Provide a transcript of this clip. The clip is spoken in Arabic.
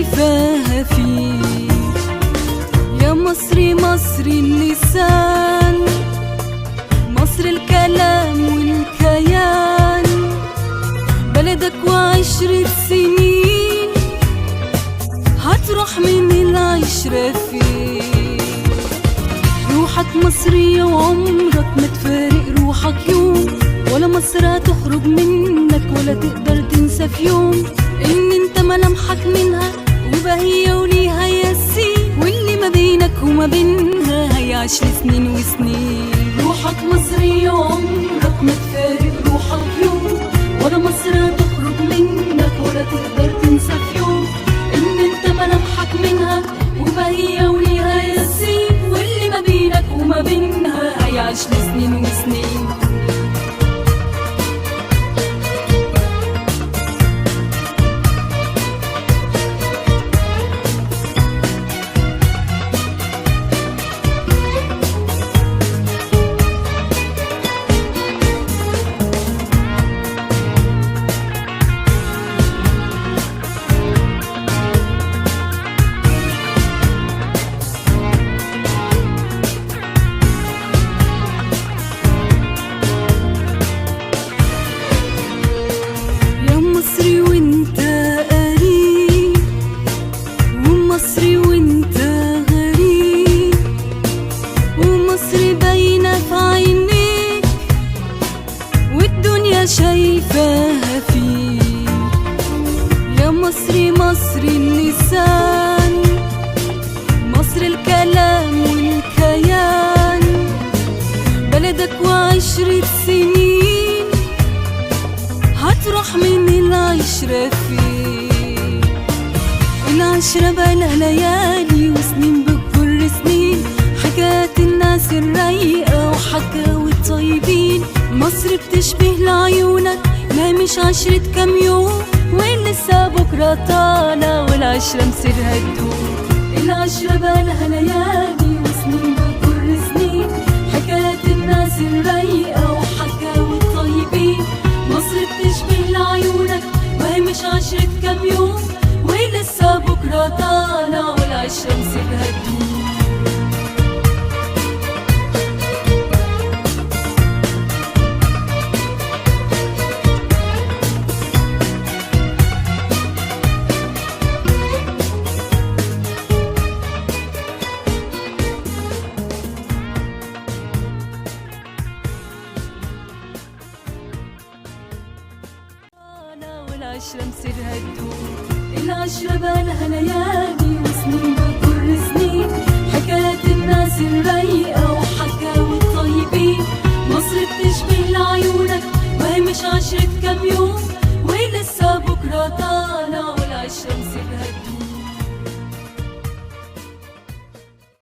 شايفاها فيك. يا مصري مصري اللسان، مصر الكلام والكيان، بلدك وعشرة سنين هتروح من العشرة فيك. روحك مصرية وعمرك ما تفارق روحك يوم، ولا مصر هتخرج منك ولا تقدر تنسى في يوم ان انت ملامحك منها وبهية وليها ياسين، واللي ما بينك وما بينها هيعيش لسنين وسنين. روحك مصرية وعمرك ما تفارق روحك يوم، ولا مصر هتخرج منك ولا تقدر تنسى في يوم ان انت ملامحك منها وبهية وليها ياسين، واللي ما بينك وما بينها هيعيش لسنين وسنين. مصري وانت قريب، ومصري وانت غريب، ومصر باينة في عينيك والدنيا شايفاها فيك. يا مصري مصري اللسان، مصر الكلام والكيان، بلدك وعشرة سنين هتروح من العشرة فيك. العشرة بقالها ليالي وسنين بتجر سنين، حكايات الناس الرايقة وحكاوي الطيبين. مصر بتشبه لعيونك ما مش عشرة كام يوم، ولسه بكرة طالع والعشرة مصيرها تدوم. العشرة بقالها ليالي وسنين بتجر سنين، حكايات الناس الرايقة وحكاوي الطيبين. مصر بتشبه لعيونك وهي مش عشرة كام يوم، ولسه بكرة طالع والعشرة مصيرها تدوم. العشرة مصيرها تدوم. العشرة بقالها ليالي وسنين بتجر سنين، حكايات الناس الرايقة وحكاوي الطيبين. مصر بتشبه لعيونك وهي مش عشرة كام يوم، ولسه بكرة طالع والعشرة مصيرها تدوم.